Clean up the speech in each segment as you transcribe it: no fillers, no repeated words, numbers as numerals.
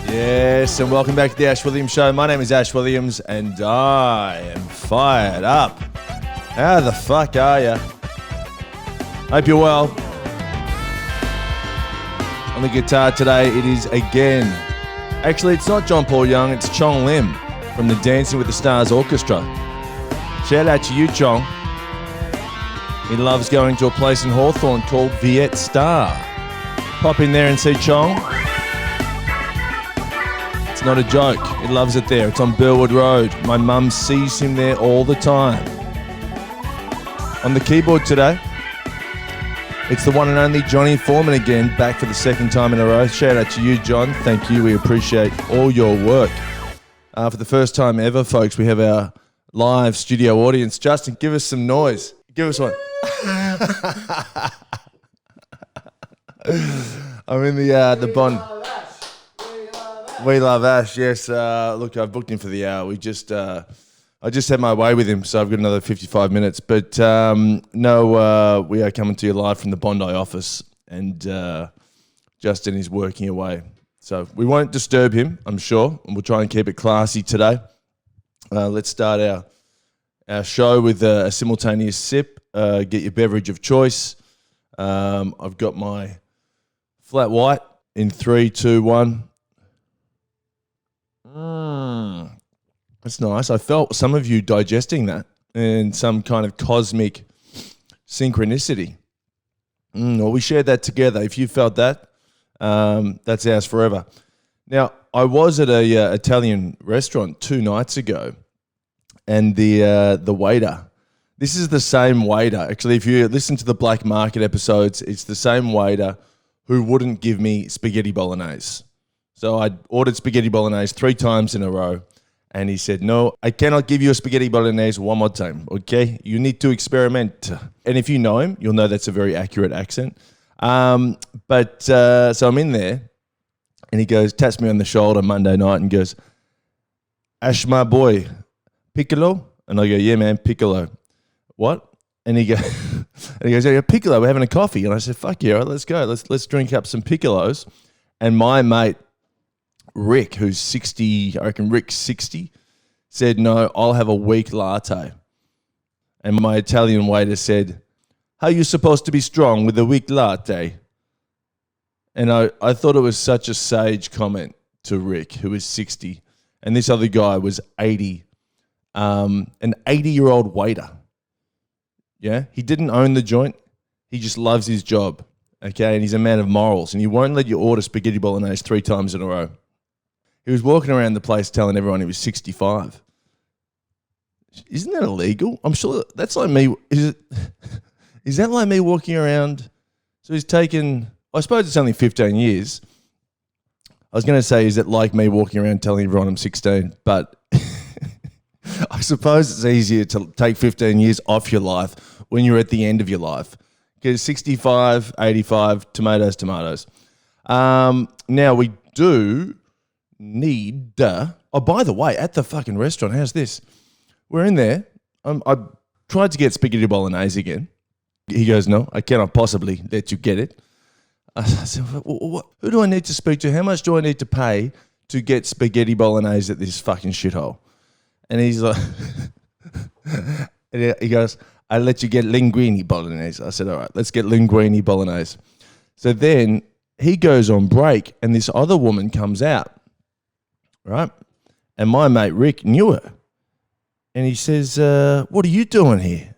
Yes, and welcome back to the Ash Williams Show. My name is Ash Williams, and I am fired up. How the fuck are you? Hope you're well. On the guitar today, it is again. Actually, it's not John Paul Young, it's Chong Lim from the Dancing with the Stars Orchestra. Shout out to you, Chong. He loves going to a place in Hawthorne called Viet Star. Pop in there and see Chong. It's not a joke. He loves it there. It's on Burwood Road. My mum sees him there all the time. On the keyboard today, it's the one and only Johnny Foreman again, back for the second time in a row. Shout out to you, John. Thank you. We appreciate all your work. For the first time ever, folks, we have our live studio audience. Justin, give us some noise. Give us one. I'm in the Bond. We love Ash, yes. Look, I've booked him for the hour. I just had my way with him, so I've got another 55 minutes. But no, we are coming to you live from the Bondi office, and Justin is working away. So we won't disturb him, I'm sure, and we'll try and keep it classy today. Let's start our show with a simultaneous sip. Get your beverage of choice. I've got my flat white in 3, 2, 1. That's nice. I felt some of you digesting that in some kind of cosmic synchronicity. Well, we shared that together. If you felt that, that's ours forever. Now, I was at a Italian restaurant 2 nights ago, and the waiter, this is the same waiter. Actually, if you listen to the Black Market episodes, it's the same waiter who wouldn't give me spaghetti bolognese. So I ordered spaghetti bolognese 3 times in a row, and he said, "No, I cannot give you a spaghetti bolognese one more time, okay? You need to experiment." And if you know him, you'll know that's a very accurate accent. So I'm in there, and he taps me on the shoulder Monday night and goes, "Ash, my boy, piccolo?" And I go, "Yeah, man, piccolo." "What?" And he goes, "Yeah, piccolo, we're having a coffee." And I said, "Fuck yeah, let's go. Let's drink up some piccolos." And my mate, Rick, who's 60, I reckon Rick's 60, said, "No, I'll have a weak latte." And my Italian waiter said, "How are you supposed to be strong with a weak latte?" And I thought it was such a sage comment to Rick, who was 60, and this other guy was 80, an 80-year-old waiter. Yeah, he didn't own the joint. He just loves his job, okay? And he's a man of morals, and he won't let you order spaghetti bolognese 3 times in a row. He was walking around the place telling everyone he was 65. Isn't that illegal? I'm sure that's like me. Is that like me walking around? So he's taken, I suppose it's only 15 years. I was going to say, is it like me walking around telling everyone I'm 16? But I suppose it's easier to take 15 years off your life when you're at the end of your life. Because 65, 85, tomatoes. Now we do need, oh, by the way, at the fucking restaurant, how's this? We're in there. I tried to get spaghetti bolognese again. He goes, "No, I cannot possibly let you get it." I said, "What? Who do I need to speak to? How much do I need to pay to get spaghetti bolognese at this fucking shithole?" And he's like, he goes, "I'll let you get linguine bolognese." I said, "All right, let's get linguine bolognese." So then he goes on break, and this other woman comes out, right? And my mate Rick knew her. And he says, "What are you doing here?"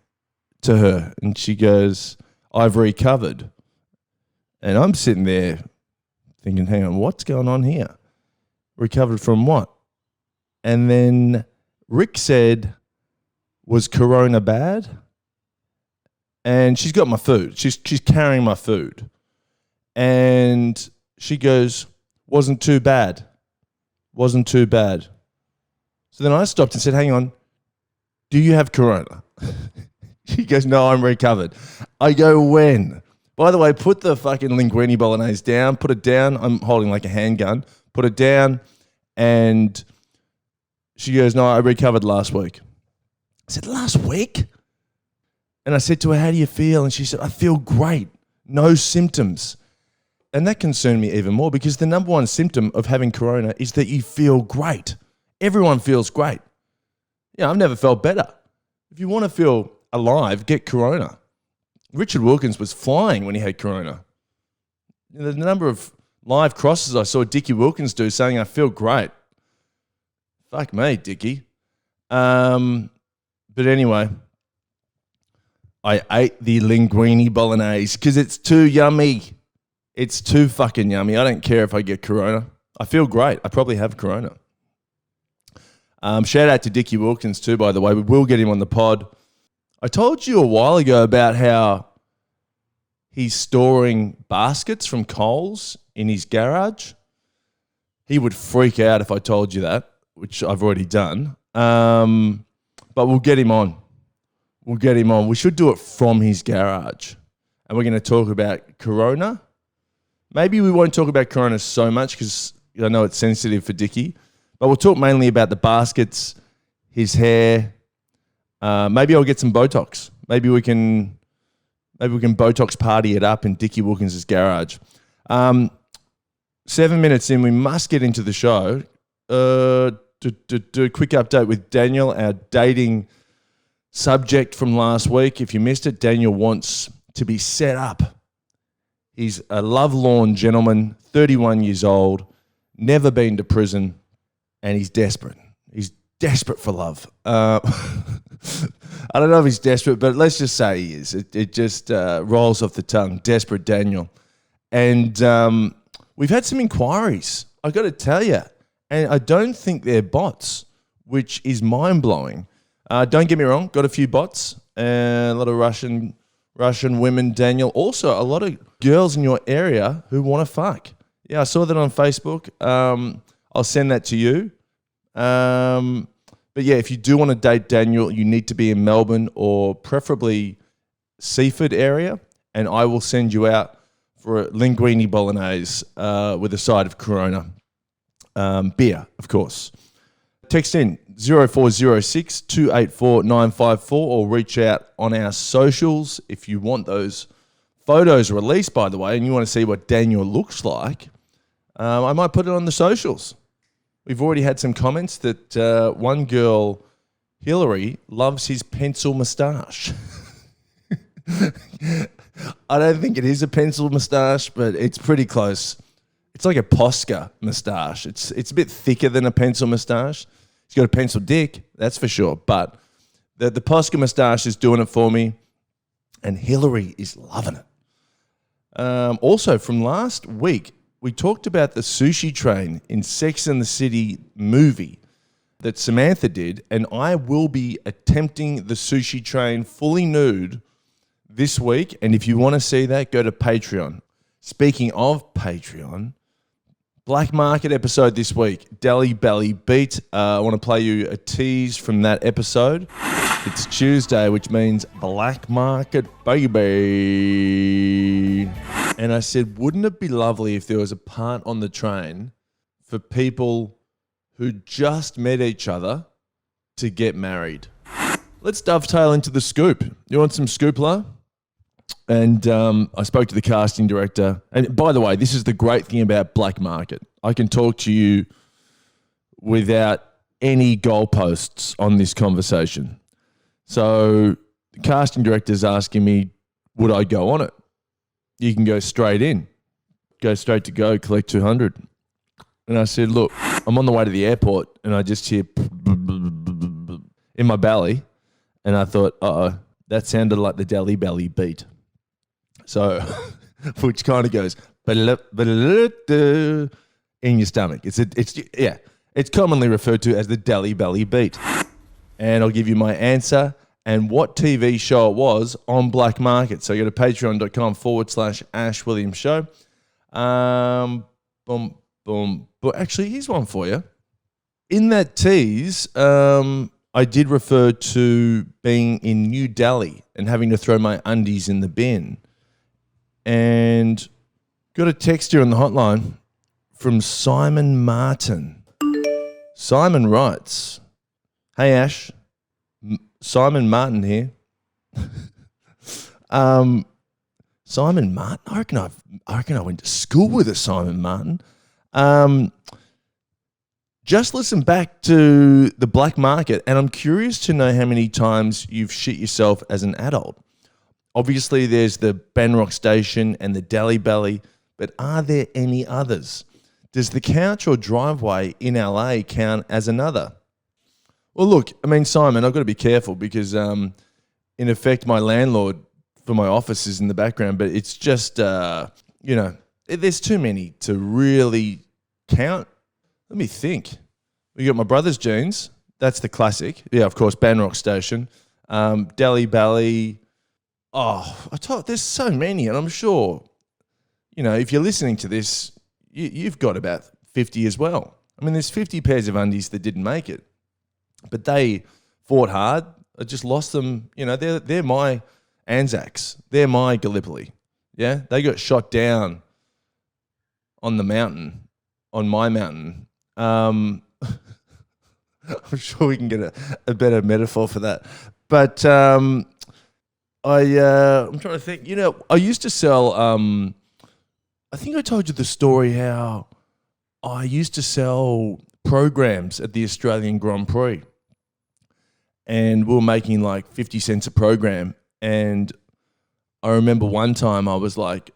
to her. And she goes, "I've recovered." And I'm sitting there thinking, hang on, what's going on here? Recovered from what? And then Rick said, "Was Corona bad?" And she's got my food. She's carrying my food. And she goes, "Wasn't too bad. Wasn't too bad." So then I stopped and said, "Hang on, do you have Corona?" She goes, "No, I'm recovered." I go, "When?" By the way, put the fucking linguine bolognese down. Put it down. I'm holding like a handgun. Put it down. And she goes, "No, I recovered last week." I said, "Last week?" And I said to her, "How do you feel?" And she said, "I feel great. No symptoms." and that concerned me even more because the number one symptom of having corona is that you feel great. Everyone feels great. Yeah, I've never felt better. If you want to feel alive, get corona. Richard Wilkins was flying when he had corona. The number of live crosses I saw Dickie Wilkins do saying, I feel great. Fuck me, Dickie. But anyway, I ate the linguine bolognese because it's too yummy. It's too fucking yummy. I don't care if I get corona. I feel great. I probably have corona. Shout out to Dickie Wilkins too, by the way. We will get him on the pod. I told you a while ago about how he's storing baskets from Coles in his garage. He would freak out if I told you that, which I've already done. But we'll get him on. We should do it from his garage. And we're going to talk about corona. Maybe we won't talk about corona so much because I know it's sensitive for Dickie. But we'll talk mainly about the baskets, his hair. Maybe I'll get some Botox. Maybe we can Botox party it up in Dickie Wilkins' garage. 7 minutes in, we must get into the show. Do a quick update with Daniel, our dating subject from last week. If you missed it, Daniel wants to be set up. He's a lovelorn gentleman, 31 years old, never been to prison, and he's desperate. He's desperate for love. I don't know if he's desperate, but let's just say he is. It just rolls off the tongue. Desperate Daniel. And we've had some inquiries, I got to tell you, and I don't think they're bots, which is mind-blowing. Don't get me wrong, got a few bots, a lot of Russian women, Daniel. Also, a lot of girls in your area who want to fuck. Yeah, I saw that on Facebook. I'll send that to you. But yeah, if you do want to date Daniel, you need to be in Melbourne or preferably Seaford area, and I will send you out for a linguine bolognese with a side of Corona. Beer, of course. Text in 0406 284 954 or reach out on our socials if you want those photos released, by the way, and you want to see what Daniel looks like. I might put it on the socials. We've already had some comments that one girl, Hillary, loves his pencil moustache. I don't think it is a pencil moustache, but it's pretty close. It's like a Posca moustache. It's a bit thicker than a pencil moustache. He's got a pencil dick, that's for sure. But the Posca moustache is doing it for me, and Hillary is loving it. Also, from last week, we talked about the sushi train in Sex and the City movie that Samantha did, and I will be attempting the sushi train fully nude this week. And if you want to see that, go to Patreon. Speaking of Patreon, Black Market episode this week, Deli Belly Beat. I want to play you a tease from that episode. It's Tuesday, which means Black Market, baby. And I said, wouldn't it be lovely if there was a part on the train for people who just met each other to get married? Let's dovetail into the scoop. You want some scoopla? And I spoke to the casting director. And by the way, this is the great thing about Black Market. I can talk to you without any goalposts on this conversation. So the casting director's asking me, would I go on it? You can go straight in. Go straight to go, collect 200. And I said, look, I'm on the way to the airport and I just hear in my belly. And I thought, uh-oh, that sounded like the Deli Belly beat. So, which kind of goes in your stomach. It's commonly referred to as the Deli Belly beat. And I'll give you my answer and what TV show it was on Black Market. So go to patreon.com/Ash Williams Show. Boom. But actually, here's one for you. In that tease, I did refer to being in New Delhi and having to throw my undies in the bin. And got a text here on the hotline from Simon Martin. Simon writes, hey Ash, Simon Martin here. Simon Martin. I reckon I went to school with a Simon Martin. Just listen back to the black market, and I'm curious to know how many times you've shit yourself as an adult. Obviously, there's the Banrock Station and the Deli Belly, but are there any others? Does the couch or driveway in LA count as another? Well, look, I mean, Simon, I've got to be careful because, in effect, my landlord for my office is in the background, but it's just, there's too many to really count. Let me think. We got my brother's jeans. That's the classic. Yeah, of course, Banrock Station. Deli Belly. Oh, there's so many, and I'm sure, if you're listening to this, you've got about 50 as well. I mean, there's 50 pairs of undies that didn't make it, but they fought hard. I just lost them. They're my Anzacs. They're my Gallipoli. Yeah, they got shot down on the mountain, on my mountain. I'm sure we can get a better metaphor for that. But I'm trying to think. I used to sell. I think I told you the story how I used to sell programs at the Australian Grand Prix, and we were making like 50 cents a program. And I remember one time I was like,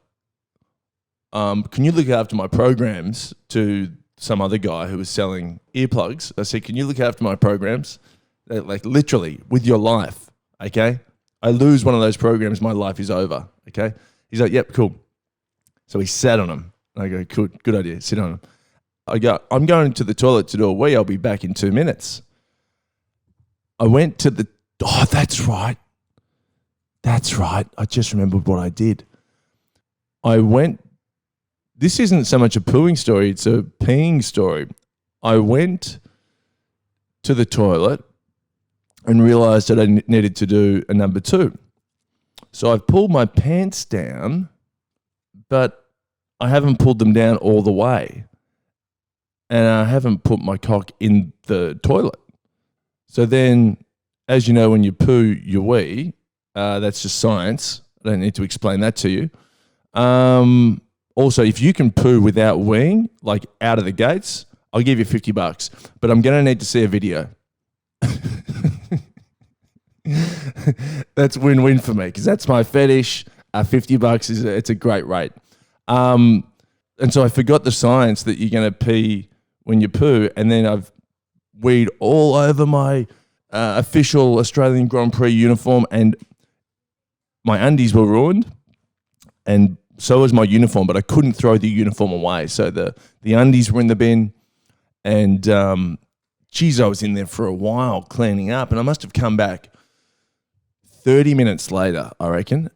"Can you look after my programs?" to some other guy who was selling earplugs. I said, "Can you look after my programs?" Like literally with your life, okay? I lose one of those programs, my life is over, okay? He's like, "Yep, cool." So he sat on them. I go, good idea, sit on them. I go, "I'm going to the toilet to do a wee. I'll be back in 2 minutes." I went to that's right. I just remembered what I did. This isn't so much a pooing story, it's a peeing story. I went to the toilet and realized that I needed to do a number 2. So I've pulled my pants down, but I haven't pulled them down all the way. And I haven't put my cock in the toilet. So then, as you know, when you poo, you wee. That's just science. I don't need to explain that to you. Also, if you can poo without weeing, like out of the gates, I'll give you $50. But I'm going to need to see a video. That's win-win for me because that's my fetish. $50 it's a great rate. And so I forgot the science that you're going to pee when you poo, and then I've weed all over my official Australian Grand Prix uniform, and my undies were ruined, and so was my uniform, but I couldn't throw the uniform away. So the undies were in the bin, and I was in there for a while cleaning up, and I must have come back 30 minutes later, I reckon,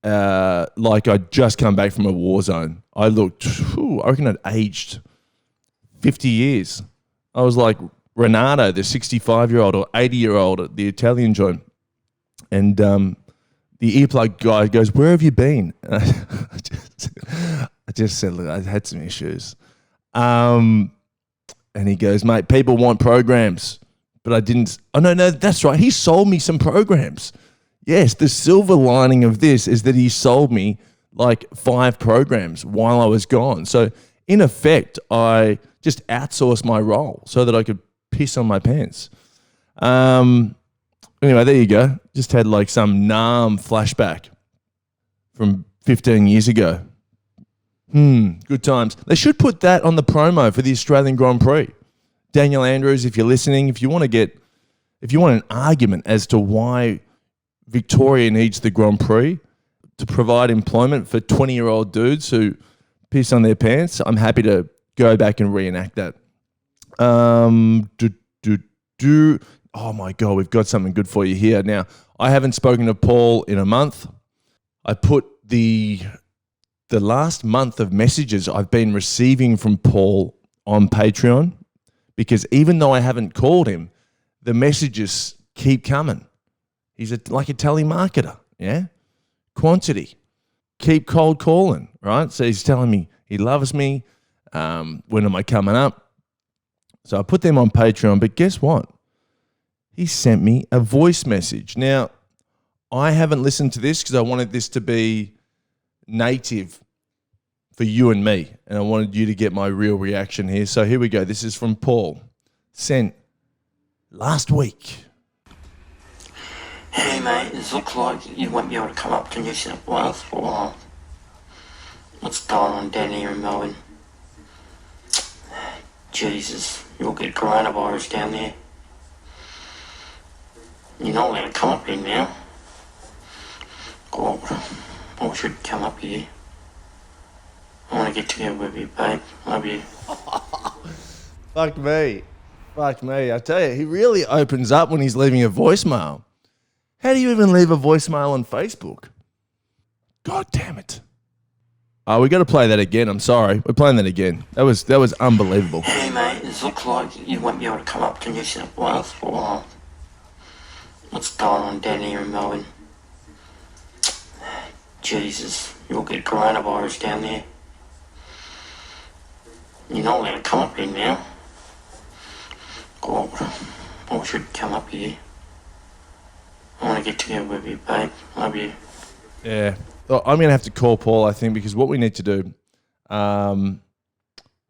like I'd just come back from a war zone. I looked, I reckon I'd aged 50 years. I was like Renato, the 65-year-old or 80-year-old at the Italian joint. And the earplug guy goes, "Where have you been?" And I just said, "Look, I had some issues." And he goes, "Mate, people want programs." But I didn't. Oh, no, that's right. He sold me some programs. Yes, the silver lining of this is that he sold me like 5 programs while I was gone. So in effect, I just outsourced my role so that I could piss on my pants. Anyway, there you go. Just had like some Nam flashback from 15 years ago. Good times. They should put that on the promo for the Australian Grand Prix. Daniel Andrews, if you're listening, if you want an argument as to why Victoria needs the Grand Prix to provide employment for 20-year-old dudes who piss on their pants, I'm happy to go back and reenact that. Oh my God, we've got something good for you here. Now, I haven't spoken to Paul in a month. I put the last month of messages I've been receiving from Paul on Patreon, because even though I haven't called him, the messages keep coming. He's like a telemarketer, yeah? Quantity. Keep cold calling, right? So he's telling me he loves me. When am I coming up? So I put them on Patreon, but guess what? He sent me a voice message. Now, I haven't listened to this because I wanted this to be native for you and me, and I wanted you to get my real reaction here. So here we go. This is from Paul, sent last week. Hey mate, it looks like you won't be able to come up to New South Wales for a while. What's going on down here in Melbourne? Jesus, you'll get coronavirus down there. You're not allowed to come up here now. God, I should come up here. I want to get together with you, babe. Love you. Fuck me. I tell you, he really opens up when he's leaving a voicemail. How do you even leave a voicemail on Facebook? God damn it. Oh, we got to play that again. I'm sorry. We're playing that again. That was unbelievable. Hey mate, it looks like you won't be able to come up to New South Wales for a while. What's going on down here in Melbourne? Jesus, you'll get coronavirus down there. You're not allowed to come up here now. God, I should come up here. I want to get together with you, babe. Love you. Yeah. Well, I'm going to have to call Paul, I think, because what we need to do,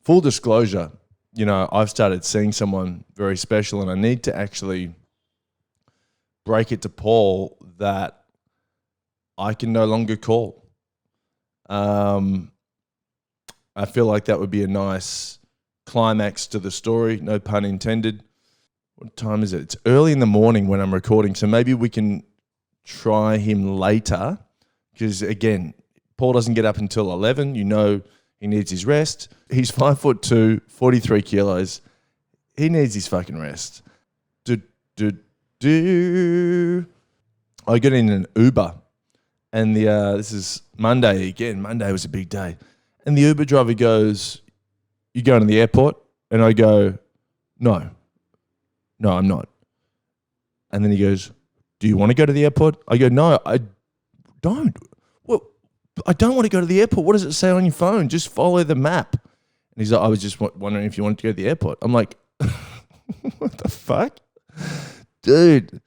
full disclosure, you know, I've started seeing someone very special, and I need to actually break it to Paul that I can no longer call. I feel like that would be a nice climax to the story, no pun intended. What time is it? It's early in the morning when I'm recording, so maybe we can try him later because, again, Paul doesn't get up until 11. You know he needs his rest. He's 5'2", 43 kilos. He needs his fucking rest. I got in an Uber, and this is Monday again. Monday was a big day. And the Uber driver goes, "You going to the airport?" And I go, No, I'm not. And then he goes, "Do you want to go to the airport?" I go, "No, I don't. Well, I don't want to go to the airport. What does it say on your phone? Just follow the map." And he's like, "I was just wondering if you wanted to go to the airport." I'm like, what the fuck? Dude.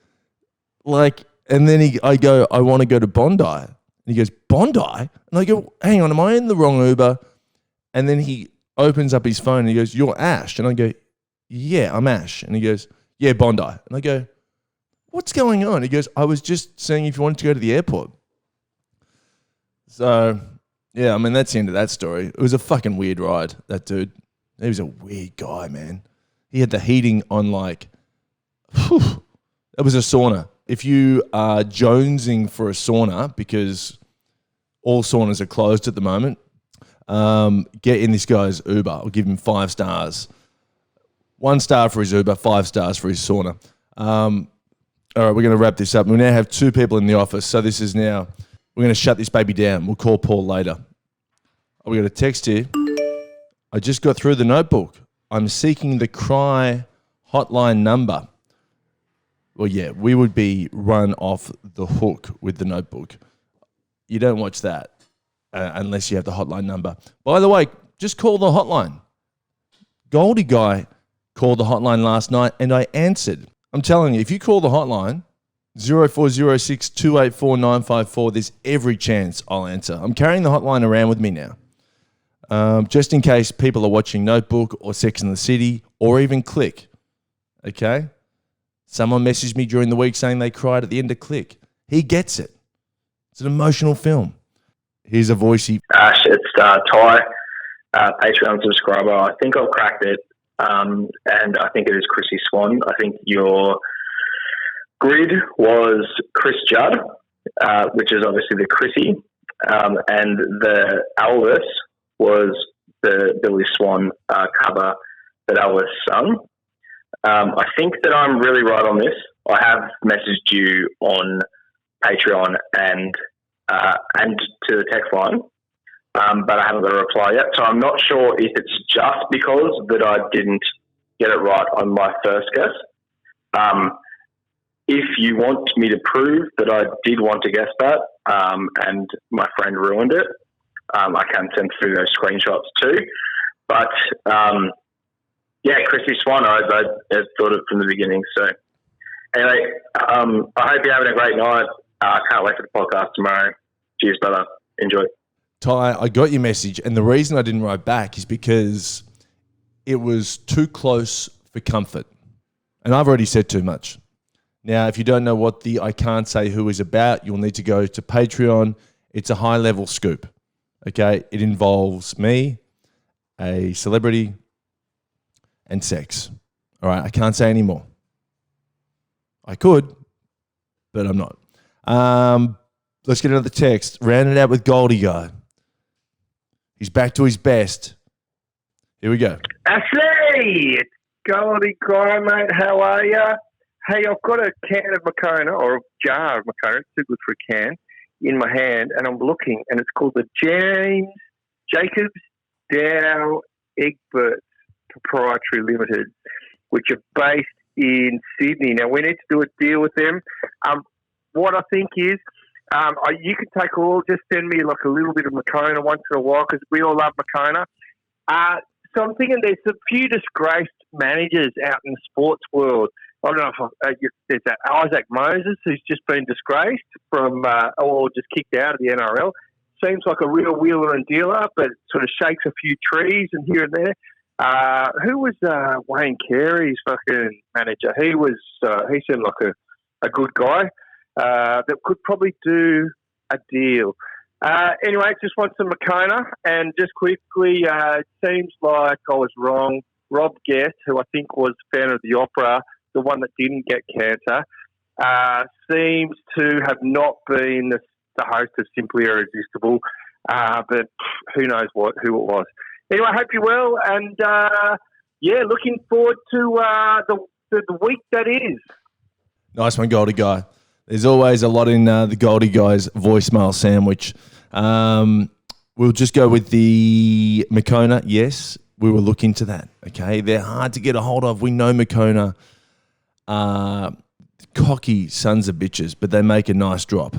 Like, and then I go, "I want to go to Bondi." And he goes, "Bondi?" And I go, "Hang on, am I in the wrong Uber?" And then he opens up his phone and he goes, "You're Ash." And I go, "Yeah, I'm Ash." And he goes, "Yeah, Bondi." And I go, "What's going on?" He goes, "I was just saying if you wanted to go to the airport." So, yeah, I mean, that's the end of that story. It was a fucking weird ride, that dude. He was a weird guy, man. He had the heating on like, it was a sauna. If you are jonesing for a sauna, because all saunas are closed at the moment, get in this guy's Uber. I'll give him 5 stars. 1 star for his Uber, 5 stars for his sauna. All right, we're going to wrap this up. We now have 2 people in the office, so this is now, we're going to shut this baby down. We'll call Paul later. We got a text here. "I just got through the notebook. I'm seeking the Cry hotline number." Well, yeah, we would be run off the hook with the notebook. You don't watch that unless you have the hotline number. By the way, just call the hotline. Goldie Guy called the hotline last night and I answered. I'm telling you, if you call the hotline, 0406 284 954, there's every chance I'll answer. I'm carrying the hotline around with me now. Just in case people are watching Notebook or Sex and the City or even Click. Okay? Someone messaged me during the week saying they cried at the end of Click. He gets it. It's an emotional film. Here's a voicey. Ash, it's Ty, Patreon subscriber. I think I've cracked it, and I think it is Chrissy Swan. I think your grid was Chris Judd, which is obviously the Chrissy, and the Elvis was the Billy Swan cover that Elvis sung. I think that I'm really right on this. I have messaged you on Patreon and to the text line, but I haven't got a reply yet. So I'm not sure if it's just because that I didn't get it right on my first guess. If you want me to prove that I did want to guess that, and my friend ruined it, I can send through those screenshots too. But yeah, Chrissy Swan, I thought it from the beginning. So anyway, I hope you're having a great night. I can't wait for the podcast tomorrow. Cheers, brother. Enjoy. Ty, I got your message, and the reason I didn't write back is because it was too close for comfort. And I've already said too much. Now, if you don't know what the I Can't Say Who is about, you'll need to go to Patreon. It's a high-level scoop, okay? It involves me, a celebrity, and sex. All right, I can't say any more. I could, but I'm not. Let's get another text. Round it out with Goldie Guy. He's back to his best. Here we go. Ashley, it's Goldie Guy, mate. How are you? Hey, I've got a can of Moccona, or a jar of Moccona. It's too good for a can, in my hand, and I'm looking, and it's called the James Jacobs Dow Egberts Proprietary Limited, which are based in Sydney. Now, we need to do a deal with them. What I think is, you can take just send me like a little bit of Moccona once in a while, because we all love Moccona. So I'm thinking there's a few disgraced managers out in the sports world. I don't know if there's that Isaac Moses, who's just been disgraced from, or just kicked out of the NRL. Seems like a real wheeler and dealer, but sort of shakes a few trees and here and there. Who was Wayne Carey's fucking manager? He seemed like a good guy that could probably do a deal. Anyway, just want some Moccona, and just quickly, it seems like I was wrong. Rob Guest, who I think was a fan of the opera, the one that didn't get cancer, seems to have not been the host of Simply Irresistible, but who knows who it was. Anyway, I hope you're well, and looking forward to the week that is. Nice one, Goldie Guy. There's always a lot in the Goldie Guy's voicemail sandwich. We'll just go with the Moccona. Yes, we will look into that. Okay, they're hard to get a hold of. We know Moccona are cocky sons of bitches, but they make a nice drop.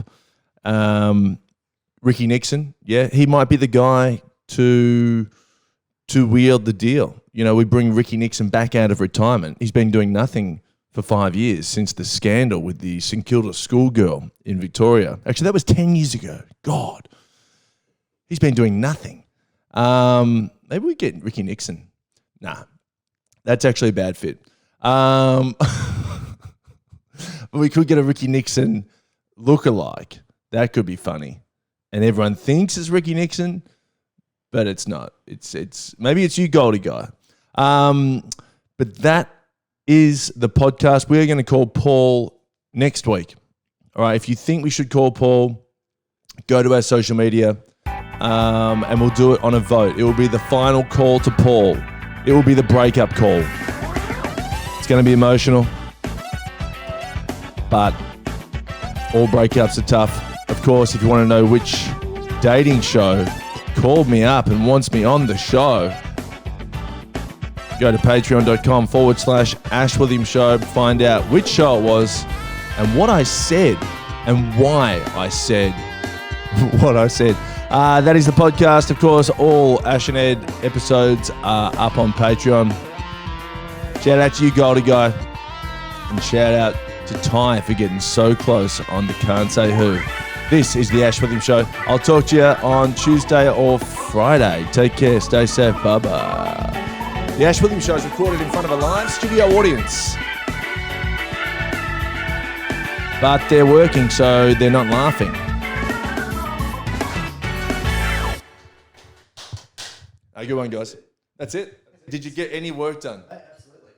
Ricky Nixon, yeah, he might be the guy to wield the deal. You know, we bring Ricky Nixon back out of retirement. He's been doing nothing for 5 years since the scandal with the St Kilda schoolgirl in Victoria. Actually, that was 10 years ago. God. He's been doing nothing. Maybe we get Ricky Nixon. Nah, that's actually a bad fit. But we could get a Ricky Nixon lookalike. That could be funny. And everyone thinks it's Ricky Nixon, but it's not. It's maybe it's you, Goldie Guy. But that is the podcast. We're going to call Paul next week. All right. If you think we should call Paul, go to our social media, and we'll do it on a vote. It will be the final call to Paul. It will be the breakup call. It's going to be emotional, but all breakups are tough. Of course, if you want to know which dating show called me up and wants me on the show, go to patreon.com/Ash William Show. Find out which show it was and what I said and why I said what I said. That is the podcast. Of course, all Ash and Ed episodes are up on Patreon. Shout out to you, Goldie Guy. And shout out to Ty for getting so close on the Can't Say Who. This is the Ash William Show. I'll talk to you on Tuesday or Friday. Take care. Stay safe. Bye-bye. The Ash William Show is recorded in front of a live studio audience. But they're working, so they're not laughing. Good one, guys. That's it. Did you get any work done? Absolutely.